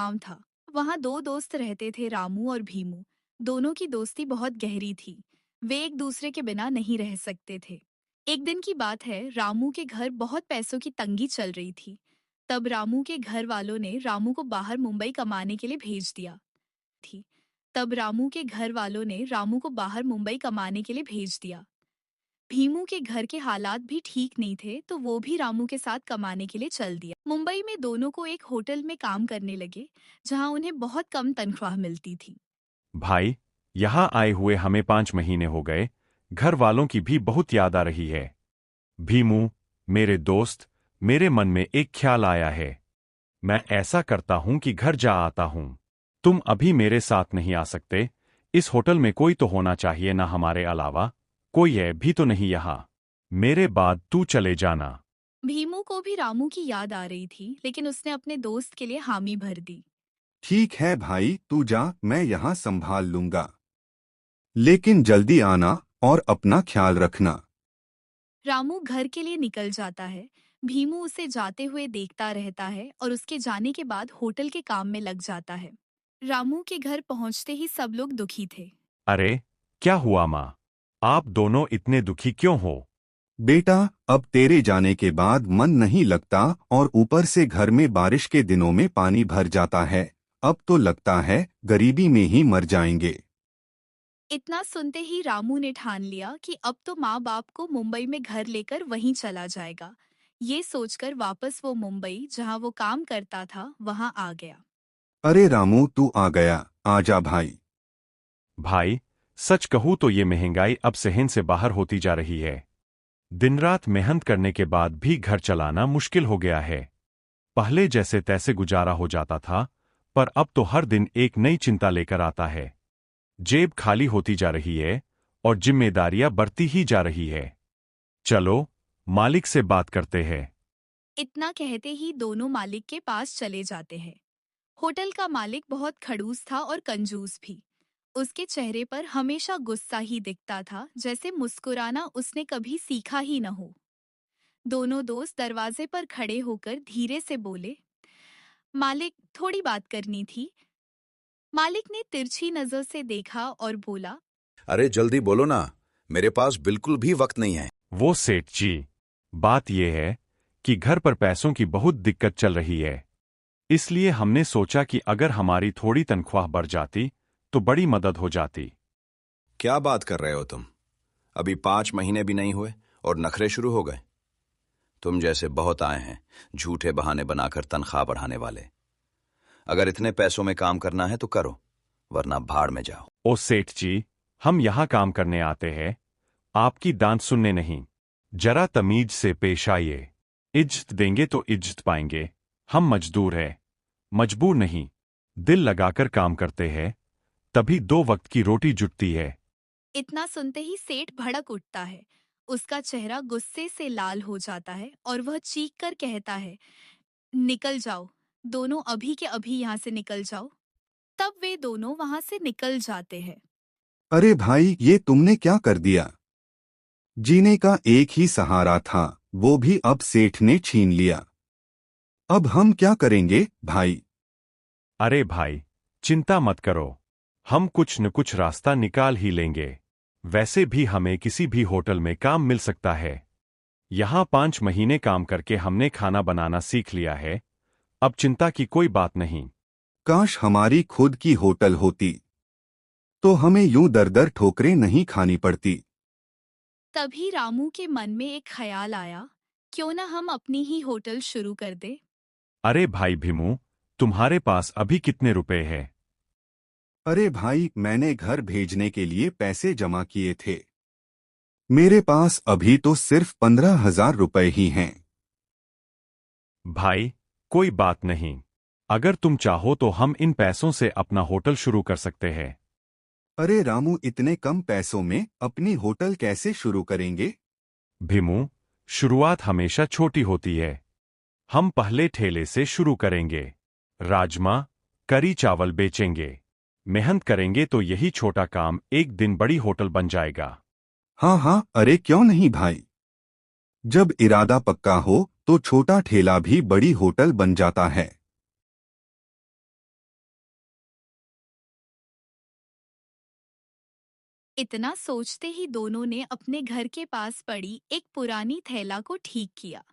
गांव था। वहां दो दोस्त रहते थे, रामू और भीमू। दोनों की दोस्ती बहुत गहरी थी। वे एक दूसरे के बिना नहीं रह सकते थे। एक दिन की बात है, रामू के घर बहुत पैसों की तंगी चल रही थी। तब रामू के घर वालों ने रामू को बाहर मुंबई कमाने के लिए भेज दिया थी तब रामू के घर वालों ने रामू को बाहर मुंबई कमाने के लिए भेज दिया। भीमू के घर के हालात भी ठीक नहीं थे, तो वो भी रामू के साथ कमाने के लिए चल दिया। मुंबई में दोनों को एक होटल में काम करने लगे, जहां उन्हें बहुत कम तनख्वाह मिलती थी। भाई, यहाँ आए हुए हमें 5 महीने हो गए। घर वालों की भी बहुत याद आ रही है। भीमू, मेरे दोस्त, मेरे मन में एक ख्याल आया है। मैं ऐसा करता हूँ कि घर जा आता हूँ। तुम अभी मेरे साथ नहीं आ सकते। इस होटल में कोई तो होना चाहिए ना, हमारे अलावा कोई है भी तो नहीं यहाँ। मेरे बाद तू चले जाना। भीमू को भी रामू की याद आ रही थी, लेकिन उसने अपने दोस्त के लिए हामी भर दी। ठीक है भाई, तू जा, मैं यहाँ संभाल लूंगा। लेकिन जल्दी आना और अपना ख्याल रखना। रामू घर के लिए निकल जाता है। भीमू उसे जाते हुए देखता रहता है और उसके जाने के बाद होटल के काम में लग जाता है। रामू के घर पहुंचते ही सब लोग दुखी थे। अरे, क्या हुआ माँ? आप दोनों इतने दुखी क्यों हो? बेटा, अब तेरे जाने के बाद मन नहीं लगता और ऊपर से घर में बारिश के दिनों में पानी भर जाता है। अब तो लगता है गरीबी में ही मर जाएंगे। इतना सुनते ही रामू ने ठान लिया कि अब तो माँ बाप को मुंबई में घर लेकर वहीं चला जाएगा। ये सोचकर वापस वो मुंबई, जहाँ वो काम करता था, वहां आ गया। अरे रामू, तू आ गया, आजा भाई। भाई, सच कहूँ तो ये महंगाई अब सहन से बाहर होती जा रही है। दिन रात मेहनत करने के बाद भी घर चलाना मुश्किल हो गया है। पहले जैसे तैसे गुजारा हो जाता था, पर अब तो हर दिन एक नई चिंता लेकर आता है। जेब खाली होती जा रही है और जिम्मेदारियां बढ़ती ही जा रही है। चलो, मालिक से बात करते हैं। इतना कहते ही दोनों मालिक के पास चले जाते हैं। होटल का मालिक बहुत खड़ूस था और कंजूस भी। उसके चेहरे पर हमेशा गुस्सा ही दिखता था, जैसे मुस्कुराना उसने कभी सीखा ही न हो। दोनों दोस्त दरवाजे पर खड़े होकर धीरे से बोले, मालिक, थोड़ी बात करनी थी। मालिक ने तिरछी नजर से देखा और बोला, अरे जल्दी बोलो ना, मेरे पास बिल्कुल भी वक्त नहीं है। वो सेठ जी, बात यह है कि घर पर पैसों की बहुत दिक्कत चल रही है। इसलिए हमने सोचा कि अगर हमारी थोड़ी तनख्वाह बढ़ जाती तो बड़ी मदद हो जाती। क्या बात कर रहे हो तुम? अभी 5 महीने भी नहीं हुए और नखरे शुरू हो गए। तुम जैसे बहुत आए हैं झूठे बहाने बनाकर तनख्वाह बढ़ाने वाले। अगर इतने पैसों में काम करना है तो करो, वरना भाड़ में जाओ। ओ सेठ जी, हम यहाँ काम करने आते हैं, आपकी दांत सुनने नहीं। जरा तमीज से पेश आइए। इज्जत देंगे तो इज्जत पाएंगे। हम मजदूर हैं, मजबूर नहीं। दिल लगाकर काम करते हैं, तभी 2 वक्त की रोटी जुटती है। इतना सुनते ही सेठ भड़क उठता है। उसका चेहरा गुस्से से लाल हो जाता है और वह चीख कर कहता है, निकल जाओ, दोनों अभी के अभी यहाँ से निकल जाओ। तब वे दोनों वहां से निकल जाते हैं। अरे भाई, ये तुमने क्या कर दिया? जीने का एक ही सहारा था, वो भी अब सेठ ने छीन लिया। अब हम क्या करेंगे भाई? अरे भाई, चिंता मत करो, हम कुछ न कुछ रास्ता निकाल ही लेंगे। वैसे भी हमें किसी भी होटल में काम मिल सकता है। यहाँ 5 महीने काम करके हमने खाना बनाना सीख लिया है। अब चिंता की कोई बात नहीं। काश हमारी खुद की होटल होती, तो हमें यूं दर दर ठोकरें नहीं खानी पड़ती। तभी रामू के मन में एक ख्याल आया, क्यों ना हम अपनी ही होटल शुरू कर दे। अरे भाई भीमू, तुम्हारे पास अभी कितने रुपए हैं? अरे भाई, मैंने घर भेजने के लिए पैसे जमा किए थे। मेरे पास अभी तो सिर्फ 15,000 रुपए ही हैं। भाई, कोई बात नहीं। अगर तुम चाहो तो हम इन पैसों से अपना होटल शुरू कर सकते हैं। अरे रामू, इतने कम पैसों में अपनी होटल कैसे शुरू करेंगे? भीमू, शुरुआत हमेशा छोटी होती है। हम पहले ठेले से शुरू करेंगे। राजमा, करी चावल बेचेंगे। मेहनत करेंगे तो यही छोटा काम एक दिन बड़ी होटल बन जाएगा। हाँ हाँ, अरे क्यों नहीं भाई। जब इरादा पक्का हो तो छोटा ठेला भी बड़ी होटल बन जाता है। इतना सोचते ही दोनों ने अपने घर के पास पड़ी एक पुरानी थैला को ठीक किया।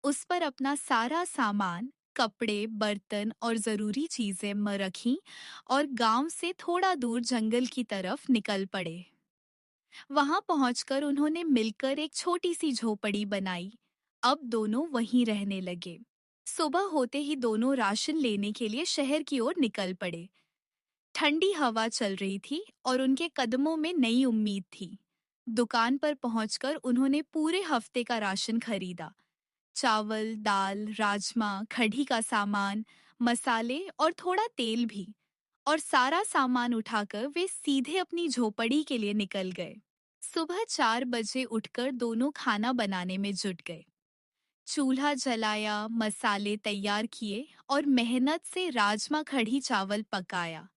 उस पर अपना सारा सामान, कपड़े, बर्तन और जरूरी चीजें रखीं और गांव से थोड़ा दूर जंगल की तरफ निकल पड़े। वहां पहुंचकर उन्होंने मिलकर एक छोटी सी झोपड़ी बनाई। अब दोनों वहीं रहने लगे। सुबह होते ही दोनों राशन लेने के लिए शहर की ओर निकल पड़े। ठंडी हवा चल रही थी और उनके कदमों में नई उम्मीद थी। दुकान पर पहुंचकर उन्होंने पूरे हफ्ते का राशन खरीदा। चावल, दाल, राजमा, कढ़ी का सामान, मसाले और थोड़ा तेल भी। और सारा सामान उठाकर वे सीधे अपनी झोपड़ी के लिए निकल गए। सुबह 4 बजे उठकर दोनों खाना बनाने में जुट गए। चूल्हा जलाया, मसाले तैयार किए और मेहनत से राजमा कढ़ी चावल पकाया।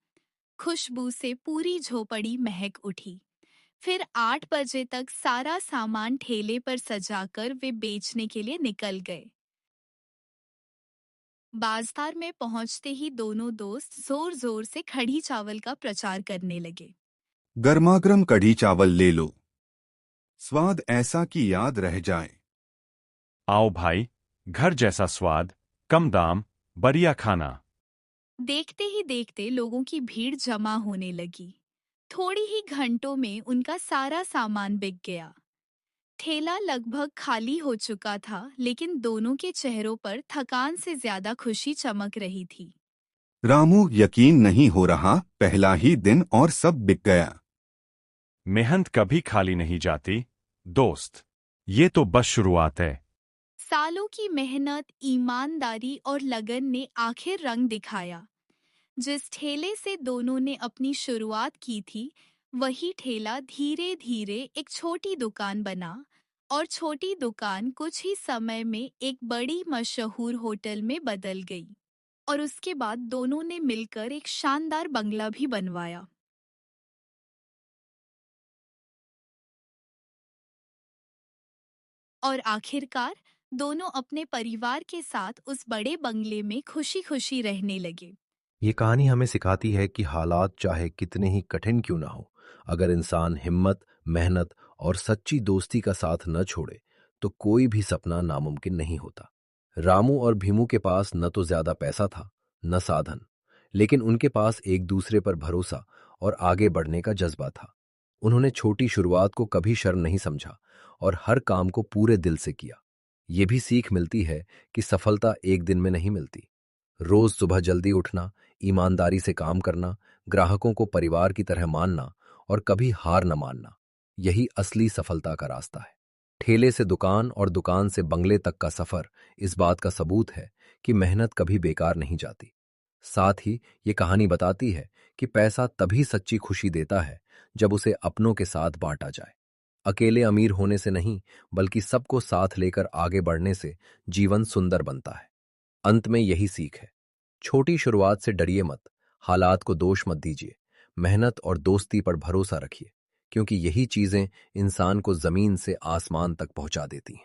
खुशबू से पूरी झोपड़ी महक उठी। फिर 8 बजे तक सारा सामान ठेले पर सजाकर वे बेचने के लिए निकल गए। बाजार में पहुंचते ही दोनों दोस्त जोर जोर से कढ़ी चावल का प्रचार करने लगे। गर्मागर्म कढ़ी चावल ले लो, स्वाद ऐसा कि याद रह जाए। आओ भाई, घर जैसा स्वाद, कम दाम, बढ़िया खाना। देखते ही देखते लोगों की भीड़ जमा होने लगी। थोड़ी ही घंटों में उनका सारा सामान बिक गया। ठेला लगभग खाली हो चुका था, लेकिन दोनों के चेहरों पर थकान से ज्यादा खुशी चमक रही थी। रामू, यकीन नहीं हो रहा, पहला ही दिन और सब बिक गया। मेहनत कभी खाली नहीं जाती, दोस्त। ये तो बस शुरुआत है। सालों की मेहनत, ईमानदारी और लगन ने आखिर रंग दिखाया। जिस ठेले से दोनों ने अपनी शुरुआत की थी, वही ठेला धीरे धीरे एक छोटी दुकान बना और छोटी दुकान कुछ ही समय में एक बड़ी मशहूर होटल में बदल गई। और उसके बाद दोनों ने मिलकर एक शानदार बंगला भी बनवाया। और आखिरकार दोनों अपने परिवार के साथ उस बड़े बंगले में खुशी खुशी रहने लगे। ये कहानी हमें सिखाती है कि हालात चाहे कितने ही कठिन क्यों ना हो, अगर इंसान हिम्मत, मेहनत और सच्ची दोस्ती का साथ न छोड़े तो कोई भी सपना नामुमकिन नहीं होता। रामू और भीमू के पास न तो ज्यादा पैसा था, न साधन, लेकिन उनके पास एक दूसरे पर भरोसा और आगे बढ़ने का जज्बा था। उन्होंने छोटी शुरुआत को कभी शर्म नहीं समझा और हर काम को पूरे दिल से किया। ये भी सीख मिलती है कि सफलता एक दिन में नहीं मिलती। रोज सुबह जल्दी उठना, ईमानदारी से काम करना, ग्राहकों को परिवार की तरह मानना और कभी हार न मानना, यही असली सफलता का रास्ता है। ठेले से दुकान और दुकान से बंगले तक का सफर इस बात का सबूत है कि मेहनत कभी बेकार नहीं जाती। साथ ही ये कहानी बताती है कि पैसा तभी सच्ची खुशी देता है जब उसे अपनों के साथ बांटा जाए। अकेले अमीर होने से नहीं, बल्कि सबको साथ लेकर आगे बढ़ने से जीवन सुंदर बनता है। अंत में यही सीख है, छोटी शुरुआत से डरिए मत, हालात को दोष मत दीजिए, मेहनत और दोस्ती पर भरोसा रखिए, क्योंकि यही चीजें इंसान को जमीन से आसमान तक पहुंचा देती हैं।